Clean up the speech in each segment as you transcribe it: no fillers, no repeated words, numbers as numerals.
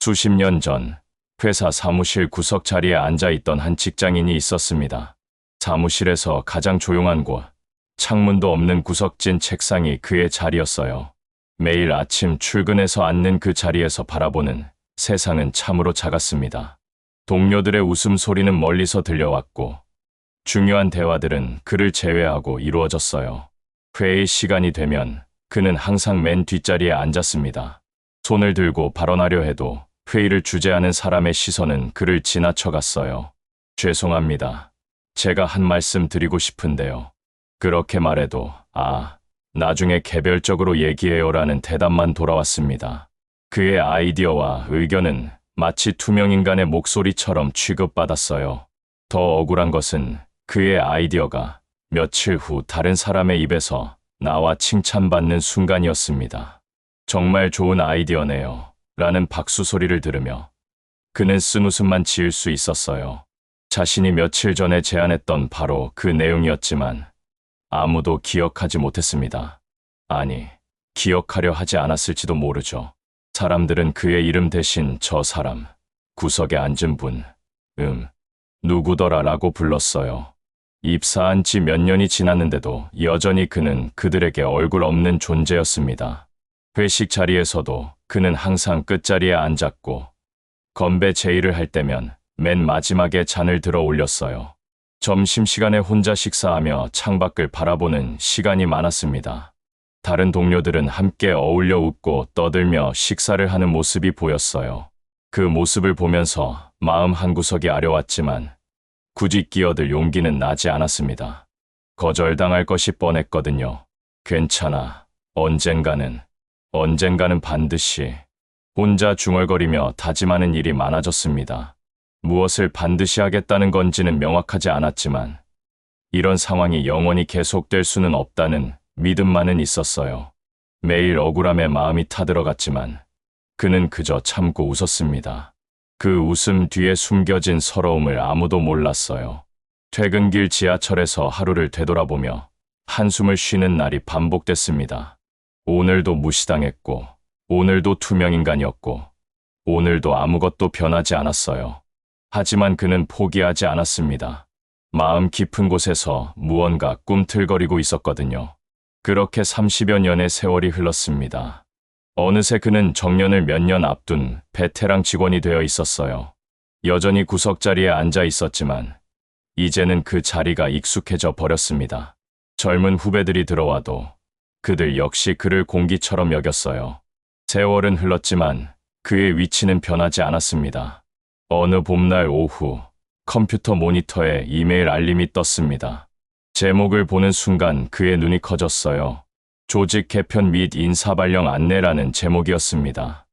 수십 년 전 회사 사무실 구석 자리에 앉아 있던 한 직장인이 있었습니다. 사무실에서 가장 조용한 곳, 창문도 없는 구석진 책상이 그의 자리였어요. 매일 아침 출근해서 앉는 그 자리에서 바라보는 세상은 참으로 작았습니다. 동료들의 웃음소리는 멀리서 들려왔고 중요한 대화들은 그를 제외하고 이루어졌어요. 회의 시간이 되면 그는 항상 맨 뒷자리에 앉았습니다. 손을 들고 발언하려 해도 회의를 주재하는 사람의 시선은 그를 지나쳐갔어요. 죄송합니다. 제가 한 말씀 드리고 싶은데요. 그렇게 말해도 나중에 개별적으로 얘기해요라는 대답만 돌아왔습니다. 그의 아이디어와 의견은 마치 투명인간의 목소리처럼 취급받았어요. 더 억울한 것은 그의 아이디어가 며칠 후 다른 사람의 입에서 나와 칭찬받는 순간이었습니다. 정말 좋은 아이디어네요. 라는 박수 소리를 들으며 그는 쓴웃음만 지을 수 있었어요. 자신이 며칠 전에 제안했던 바로 그 내용이었지만 아무도 기억하지 못했습니다. 아니, 기억하려 하지 않았을지도 모르죠. 사람들은 그의 이름 대신 저 사람, 구석에 앉은 분, 누구더라라고 불렀어요. 입사한 지 몇 년이 지났는데도 여전히 그는 그들에게 얼굴 없는 존재였습니다. 회식 자리에서도 그는 항상 끝자리에 앉았고 건배 제의를 할 때면 맨 마지막에 잔을 들어 올렸어요. 점심시간에 혼자 식사하며 창밖을 바라보는 시간이 많았습니다. 다른 동료들은 함께 어울려 웃고 떠들며 식사를 하는 모습이 보였어요. 그 모습을 보면서 마음 한구석이 아려왔지만 굳이 끼어들 용기는 나지 않았습니다. 거절당할 것이 뻔했거든요. 괜찮아. 언젠가는 반드시. 혼자 중얼거리며 다짐하는 일이 많아졌습니다. 무엇을 반드시 하겠다는 건지는 명확하지 않았지만 이런 상황이 영원히 계속될 수는 없다는 믿음만은 있었어요. 매일 억울함에 마음이 타들어갔지만 그는 그저 참고 웃었습니다. 그 웃음 뒤에 숨겨진 서러움을 아무도 몰랐어요. 퇴근길 지하철에서 하루를 되돌아보며 한숨을 쉬는 날이 반복됐습니다. 오늘도 무시당했고, 오늘도 투명인간이었고, 오늘도 아무것도 변하지 않았어요. 하지만 그는 포기하지 않았습니다. 마음 깊은 곳에서 무언가 꿈틀거리고 있었거든요. 그렇게 30여 년의 세월이 흘렀습니다. 어느새 그는 정년을 몇 년 앞둔 베테랑 직원이 되어 있었어요. 여전히 구석자리에 앉아 있었지만 이제는 그 자리가 익숙해져 버렸습니다. 젊은 후배들이 들어와도 그들 역시 그를 공기처럼 여겼어요. 세월은 흘렀지만 그의 위치는 변하지 않았습니다. 어느 봄날 오후 컴퓨터 모니터에 이메일 알림이 떴습니다. 제목을 보는 순간 그의 눈이 커졌어요. 조직 개편 및 인사 발령 안내라는 제목이었습니다.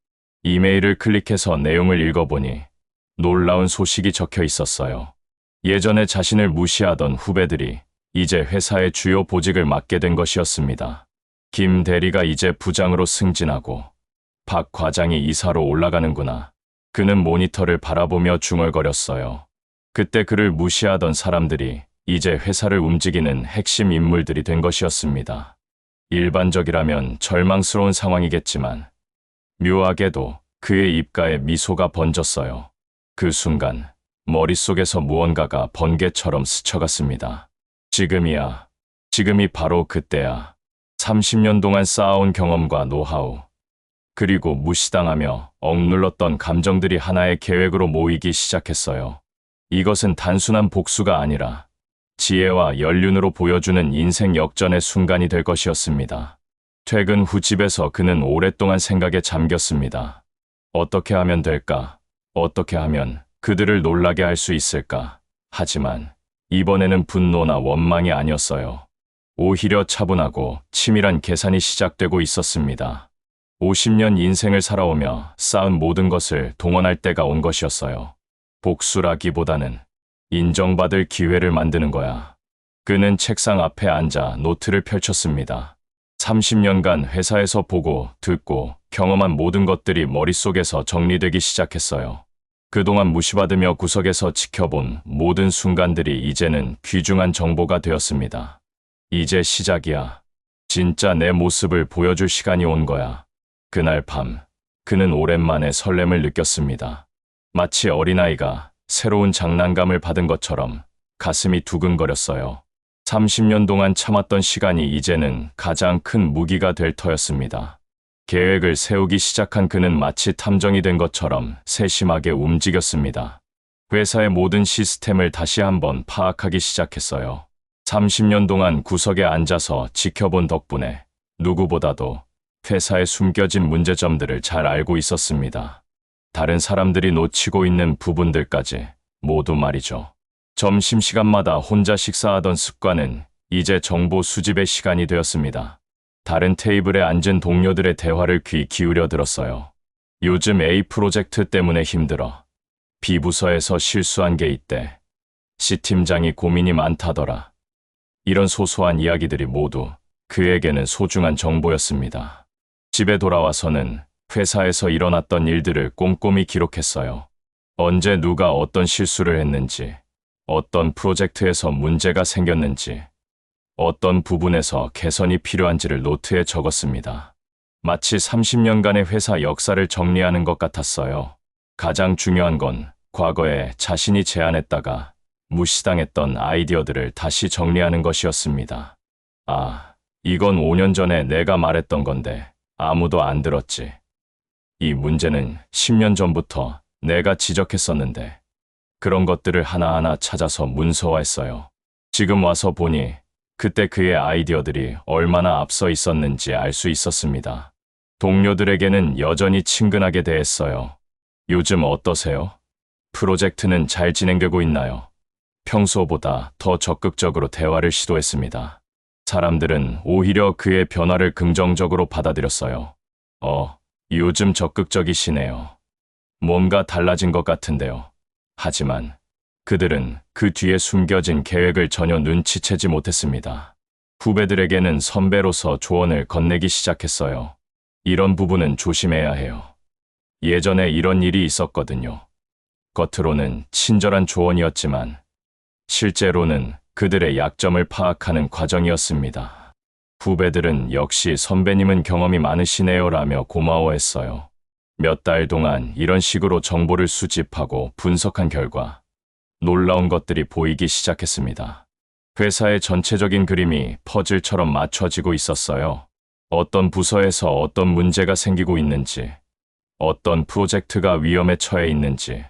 이메일을 클릭해서 내용을 읽어보니 놀라운 소식이 적혀 있었어요. 예전에 자신을 무시하던 후배들이 이제 회사의 주요 보직을 맡게 된 것이었습니다. 김 대리가 이제 부장으로 승진하고 박 과장이 이사로 올라가는구나. 그는 모니터를 바라보며 중얼거렸어요. 그때 그를 무시하던 사람들이 이제 회사를 움직이는 핵심 인물들이 된 것이었습니다. 일반적이라면 절망스러운 상황이겠지만 묘하게도 그의 입가에 미소가 번졌어요. 그 순간 머릿속에서 무언가가 번개처럼 스쳐갔습니다. 지금이 바로 그때야. 30년 동안 쌓아온 경험과 노하우, 그리고 무시당하며 억눌렀던 감정들이 하나의 계획으로 모이기 시작했어요. 이것은 단순한 복수가 아니라 지혜와 연륜으로 보여주는 인생 역전의 순간이 될 것이었습니다. 퇴근 후 집에서 그는 오랫동안 생각에 잠겼습니다. 어떻게 하면 될까? 어떻게 하면 그들을 놀라게 할 수 있을까? 하지만 이번에는 분노나 원망이 아니었어요. 오히려 차분하고 치밀한 계산이 시작되고 있었습니다. 50년 인생을 살아오며 쌓은 모든 것을 동원할 때가 온 것이었어요. 복수라기보다는 인정받을 기회를 만드는 거야. 그는 책상 앞에 앉아 노트를 펼쳤습니다. 30년간 회사에서 보고, 듣고, 경험한 모든 것들이 머릿속에서 정리되기 시작했어요. 그동안 무시받으며 구석에서 지켜본 모든 순간들이 이제는 귀중한 정보가 되었습니다. 이제 시작이야. 진짜 내 모습을 보여줄 시간이 온 거야. 그날 밤, 그는 오랜만에 설렘을 느꼈습니다. 마치 어린아이가 새로운 장난감을 받은 것처럼 가슴이 두근거렸어요. 30년 동안 참았던 시간이 이제는 가장 큰 무기가 될 터였습니다. 계획을 세우기 시작한 그는 마치 탐정이 된 것처럼 세심하게 움직였습니다. 회사의 모든 시스템을 다시 한번 파악하기 시작했어요. 30년 동안 구석에 앉아서 지켜본 덕분에 누구보다도 회사에 숨겨진 문제점들을 잘 알고 있었습니다. 다른 사람들이 놓치고 있는 부분들까지 모두 말이죠. 점심시간마다 혼자 식사하던 습관은 이제 정보 수집의 시간이 되었습니다. 다른 테이블에 앉은 동료들의 대화를 귀 기울여 들었어요. 요즘 A 프로젝트 때문에 힘들어. B 부서에서 실수한 게 있대. C 팀장이 고민이 많다더라. 이런 소소한 이야기들이 모두 그에게는 소중한 정보였습니다. 집에 돌아와서는 회사에서 일어났던 일들을 꼼꼼히 기록했어요. 언제 누가 어떤 실수를 했는지, 어떤 프로젝트에서 문제가 생겼는지, 어떤 부분에서 개선이 필요한지를 노트에 적었습니다. 마치 30년간의 회사 역사를 정리하는 것 같았어요. 가장 중요한 건 과거에 자신이 제안했다가 무시당했던 아이디어들을 다시 정리하는 것이었습니다. 아, 이건 5년 전에 내가 말했던 건데 아무도 안 들었지. 이 문제는 10년 전부터 내가 지적했었는데 그런 것들을 하나하나 찾아서 문서화했어요. 지금 와서 보니 그때 그의 아이디어들이 얼마나 앞서 있었는지 알 수 있었습니다. 동료들에게는 여전히 친근하게 대했어요. 요즘 어떠세요? 프로젝트는 잘 진행되고 있나요? 평소보다 더 적극적으로 대화를 시도했습니다. 사람들은 오히려 그의 변화를 긍정적으로 받아들였어요. 요즘 적극적이시네요. 뭔가 달라진 것 같은데요. 하지만 그들은 그 뒤에 숨겨진 계획을 전혀 눈치채지 못했습니다. 후배들에게는 선배로서 조언을 건네기 시작했어요. 이런 부분은 조심해야 해요. 예전에 이런 일이 있었거든요. 겉으로는 친절한 조언이었지만 실제로는 그들의 약점을 파악하는 과정이었습니다. 후배들은 역시 선배님은 경험이 많으시네요라며 고마워했어요. 몇 달 동안 이런 식으로 정보를 수집하고 분석한 결과 놀라운 것들이 보이기 시작했습니다. 회사의 전체적인 그림이 퍼즐처럼 맞춰지고 있었어요. 어떤 부서에서 어떤 문제가 생기고 있는지, 어떤 프로젝트가 위험에 처해 있는지,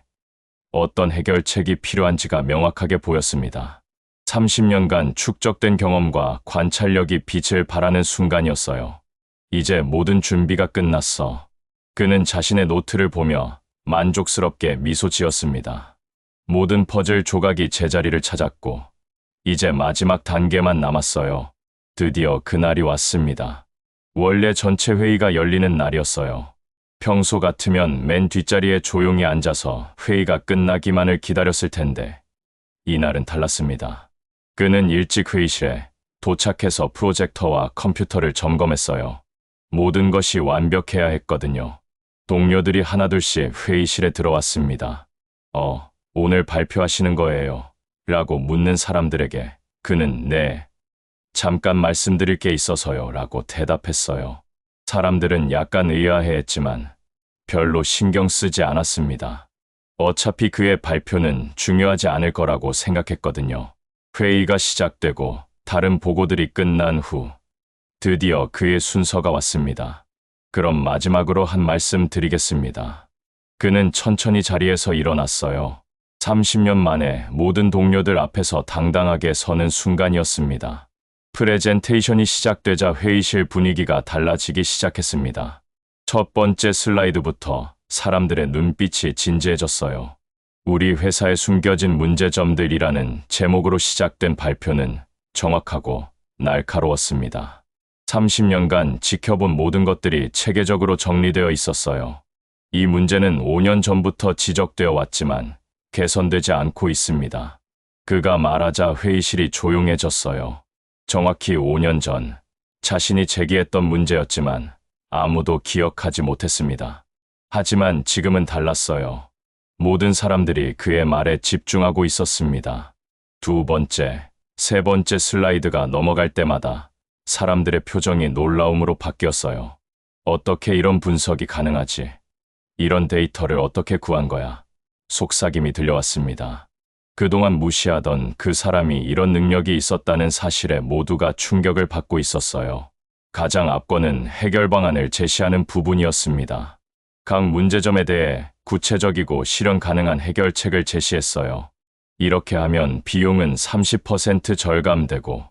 어떤 해결책이 필요한지가 명확하게 보였습니다. 30년간 축적된 경험과 관찰력이 빛을 발하는 순간이었어요. 이제 모든 준비가 끝났어. 그는 자신의 노트를 보며 만족스럽게 미소 지었습니다. 모든 퍼즐 조각이 제자리를 찾았고 이제 마지막 단계만 남았어요. 드디어 그날이 왔습니다. 원래 전체 회의가 열리는 날이었어요. 평소 같으면 맨 뒷자리에 조용히 앉아서 회의가 끝나기만을 기다렸을 텐데 이날은 달랐습니다. 그는 일찍 회의실에 도착해서 프로젝터와 컴퓨터를 점검했어요. 모든 것이 완벽해야 했거든요. 동료들이 하나둘씩 회의실에 들어왔습니다. 오늘 발표하시는 거예요? 라고 묻는 사람들에게 그는 네, 잠깐 말씀드릴 게 있어서요 라고 대답했어요. 사람들은 약간 의아해했지만 별로 신경 쓰지 않았습니다. 어차피 그의 발표는 중요하지 않을 거라고 생각했거든요. 회의가 시작되고 다른 보고들이 끝난 후 드디어 그의 순서가 왔습니다. 그럼 마지막으로 한 말씀 드리겠습니다. 그는 천천히 자리에서 일어났어요. 30년 만에 모든 동료들 앞에서 당당하게 서는 순간이었습니다. 프레젠테이션이 시작되자 회의실 분위기가 달라지기 시작했습니다. 첫 번째 슬라이드부터 사람들의 눈빛이 진지해졌어요. 우리 회사에 숨겨진 문제점들이라는 제목으로 시작된 발표는 정확하고 날카로웠습니다. 30년간 지켜본 모든 것들이 체계적으로 정리되어 있었어요. 이 문제는 5년 전부터 지적되어 왔지만 개선되지 않고 있습니다. 그가 말하자 회의실이 조용해졌어요. 정확히 5년 전 자신이 제기했던 문제였지만 아무도 기억하지 못했습니다. 하지만 지금은 달랐어요. 모든 사람들이 그의 말에 집중하고 있었습니다. 두 번째, 세 번째 슬라이드가 넘어갈 때마다 사람들의 표정이 놀라움으로 바뀌었어요. 어떻게 이런 분석이 가능하지? 이런 데이터를 어떻게 구한 거야? 속삭임이 들려왔습니다. 그동안 무시하던 그 사람이 이런 능력이 있었다는 사실에 모두가 충격을 받고 있었어요. 가장 앞권은 해결 방안을 제시하는 부분이었습니다. 각 문제점에 대해 구체적이고 실현 가능한 해결책을 제시했어요. 이렇게 하면 비용은 30% 절감되고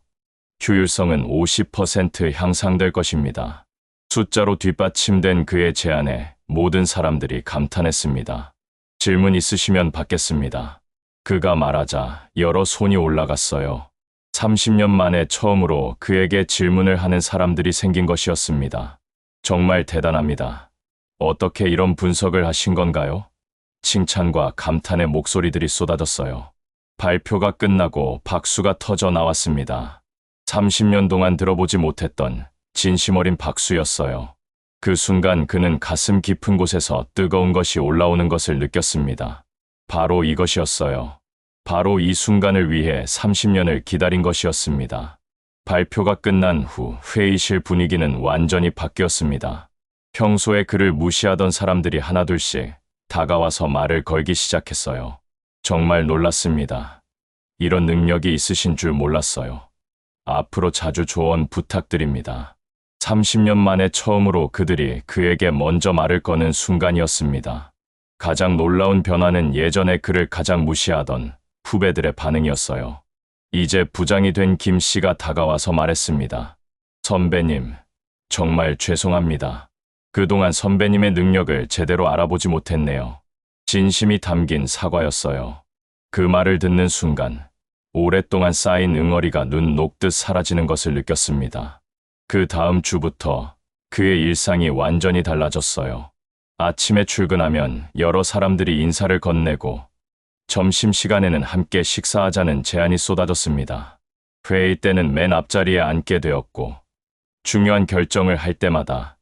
효율성은 50% 향상될 것입니다. 숫자로 뒷받침된 그의 제안에 모든 사람들이 감탄했습니다. 질문 있으시면 받겠습니다. 그가 말하자 여러 손이 올라갔어요. 30년 만에 처음으로 그에게 질문을 하는 사람들이 생긴 것이었습니다. 정말 대단합니다. 어떻게 이런 분석을 하신 건가요? 칭찬과 감탄의 목소리들이 쏟아졌어요. 발표가 끝나고 박수가 터져 나왔습니다. 30년 동안 들어보지 못했던 진심 어린 박수였어요. 그 순간 그는 가슴 깊은 곳에서 뜨거운 것이 올라오는 것을 느꼈습니다. 바로 이것이었어요. 바로 이 순간을 위해 30년을 기다린 것이었습니다. 발표가 끝난 후 회의실 분위기는 완전히 바뀌었습니다. 평소에 그를 무시하던 사람들이 하나둘씩 다가와서 말을 걸기 시작했어요. 정말 놀랐습니다. 이런 능력이 있으신 줄 몰랐어요. 앞으로 자주 조언 부탁드립니다. 30년 만에 처음으로 그들이 그에게 먼저 말을 거는 순간이었습니다. 가장 놀라운 변화는 예전에 그를 가장 무시하던 후배들의 반응이었어요. 이제 부장이 된 김 씨가 다가와서 말했습니다. 선배님, 정말 죄송합니다. 그동안 선배님의 능력을 제대로 알아보지 못했네요. 진심이 담긴 사과였어요. 그 말을 듣는 순간 오랫동안 쌓인 응어리가 눈 녹듯 사라지는 것을 느꼈습니다. 그 다음 주부터 그의 일상이 완전히 달라졌어요. 아침에 출근하면 여러 사람들이 인사를 건네고 점심시간에는 함께 식사하자는 제안이 쏟아졌습니다. 회의 때는 맨 앞자리에 앉게 되었고 중요한 결정을 할 때마다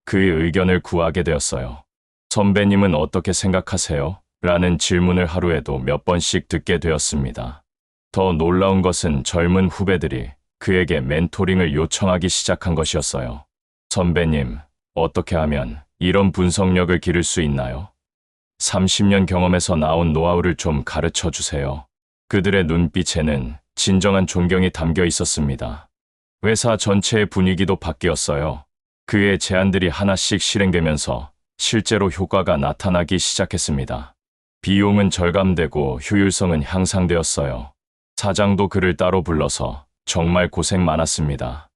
그의 의견을 구하게 되었어요. 선배님은 어떻게 생각하세요? 라는 질문을 하루에도 몇 번씩 듣게 되었습니다. 더 놀라운 것은 젊은 후배들이 그에게 멘토링을 요청하기 시작한 것이었어요. 선배님, 어떻게 하면 이런 분석력을 기를 수 있나요? 30년 경험에서 나온 노하우를 좀 가르쳐 주세요. 그들의 눈빛에는 진정한 존경이 담겨 있었습니다. 회사 전체의 분위기도 바뀌었어요. 그의 제안들이 하나씩 실행되면서 실제로 효과가 나타나기 시작했습니다. 비용은 절감되고 효율성은 향상되었어요. 사장도 그를 따로 불러서 정말 고생 많았습니다.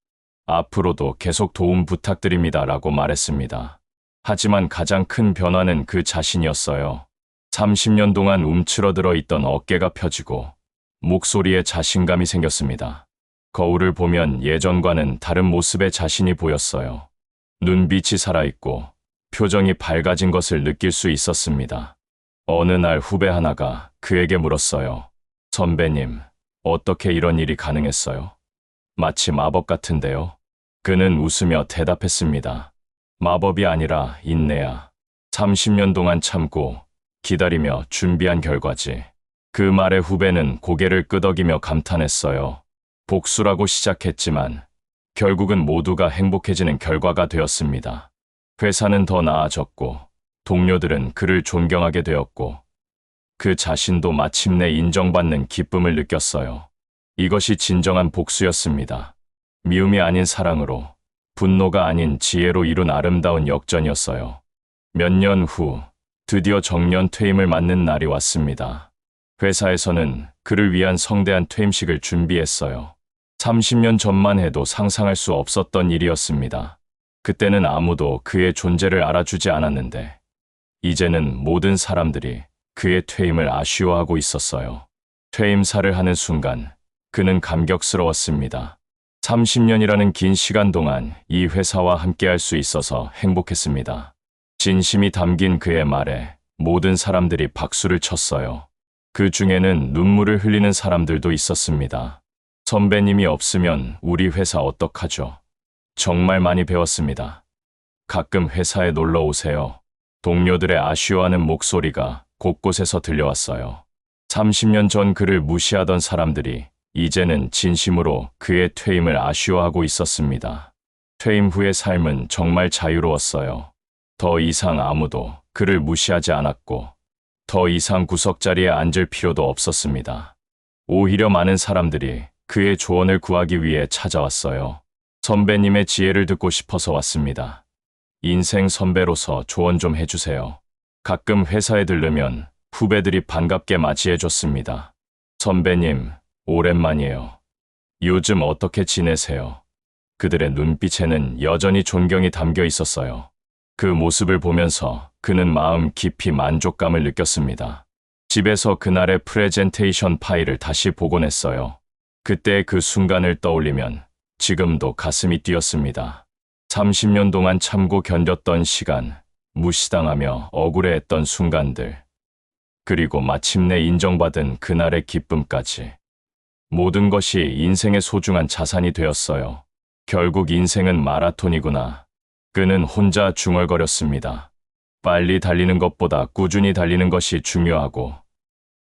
앞으로도 계속 도움 부탁드립니다 라고 말했습니다. 하지만 가장 큰 변화는 그 자신이었어요. 30년 동안 움츠러들어 있던 어깨가 펴지고 목소리에 자신감이 생겼습니다. 거울을 보면 예전과는 다른 모습의 자신이 보였어요. 눈빛이 살아있고 표정이 밝아진 것을 느낄 수 있었습니다. 어느 날 후배 하나가 그에게 물었어요. 선배님, 어떻게 이런 일이 가능했어요? 마치 마법 같은데요? 그는 웃으며 대답했습니다. 마법이 아니라 인내야. 30년 동안 참고 기다리며 준비한 결과지. 그 말에 후배는 고개를 끄덕이며 감탄했어요. 복수라고 시작했지만 결국은 모두가 행복해지는 결과가 되었습니다. 회사는 더 나아졌고 동료들은 그를 존경하게 되었고 그 자신도 마침내 인정받는 기쁨을 느꼈어요. 이것이 진정한 복수였습니다. 미움이 아닌 사랑으로, 분노가 아닌 지혜로 이룬 아름다운 역전이었어요. 몇 년 후 드디어 정년 퇴임을 맞는 날이 왔습니다. 회사에서는 그를 위한 성대한 퇴임식을 준비했어요. 30년 전만 해도 상상할 수 없었던 일이었습니다. 그때는 아무도 그의 존재를 알아주지 않았는데 이제는 모든 사람들이 그의 퇴임을 아쉬워하고 있었어요. 퇴임사를 하는 순간 그는 감격스러웠습니다. 30년이라는 긴 시간 동안 이 회사와 함께할 수 있어서 행복했습니다. 진심이 담긴 그의 말에 모든 사람들이 박수를 쳤어요. 그 중에는 눈물을 흘리는 사람들도 있었습니다. 선배님이 없으면 우리 회사 어떡하죠? 정말 많이 배웠습니다. 가끔 회사에 놀러 오세요. 동료들의 아쉬워하는 목소리가 곳곳에서 들려왔어요. 30년 전 그를 무시하던 사람들이 이제는 진심으로 그의 퇴임을 아쉬워하고 있었습니다. 퇴임 후의 삶은 정말 자유로웠어요. 더 이상 아무도 그를 무시하지 않았고 더 이상 구석자리에 앉을 필요도 없었습니다. 오히려 많은 사람들이 그의 조언을 구하기 위해 찾아왔어요. 선배님의 지혜를 듣고 싶어서 왔습니다. 인생 선배로서 조언 좀 해주세요. 가끔 회사에 들르면 후배들이 반갑게 맞이해줬습니다. 선배님, 오랜만이에요. 요즘 어떻게 지내세요? 그들의 눈빛에는 여전히 존경이 담겨 있었어요. 그 모습을 보면서 그는 마음 깊이 만족감을 느꼈습니다. 집에서 그날의 프레젠테이션 파일을 다시 보곤 했어요. 그때 그 순간을 떠올리면 지금도 가슴이 뛰었습니다. 30년 동안 참고 견뎠던 시간, 무시당하며 억울해했던 순간들, 그리고 마침내 인정받은 그날의 기쁨까지. 모든 것이 인생의 소중한 자산이 되었어요. 결국 인생은 마라톤이구나. 그는 혼자 중얼거렸습니다. 빨리 달리는 것보다 꾸준히 달리는 것이 중요하고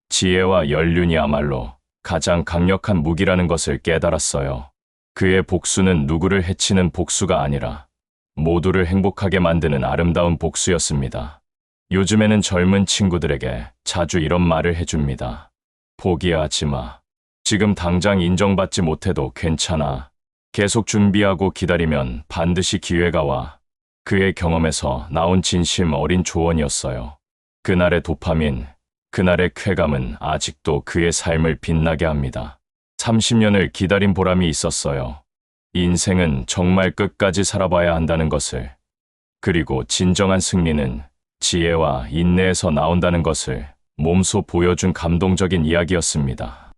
지혜와 연륜이야말로 가장 강력한 무기라는 것을 깨달았어요. 그의 복수는 누구를 해치는 복수가 아니라 모두를 행복하게 만드는 아름다운 복수였습니다. 요즘에는 젊은 친구들에게 자주 이런 말을 해줍니다. 포기하지 마. 지금 당장 인정받지 못해도 괜찮아. 계속 준비하고 기다리면 반드시 기회가 와. 그의 경험에서 나온 진심 어린 조언이었어요. 그날의 도파민, 그날의 쾌감은 아직도 그의 삶을 빛나게 합니다. 30년을 기다린 보람이 있었어요. 인생은 정말 끝까지 살아봐야 한다는 것을, 그리고 진정한 승리는 지혜와 인내에서 나온다는 것을 몸소 보여준 감동적인 이야기였습니다.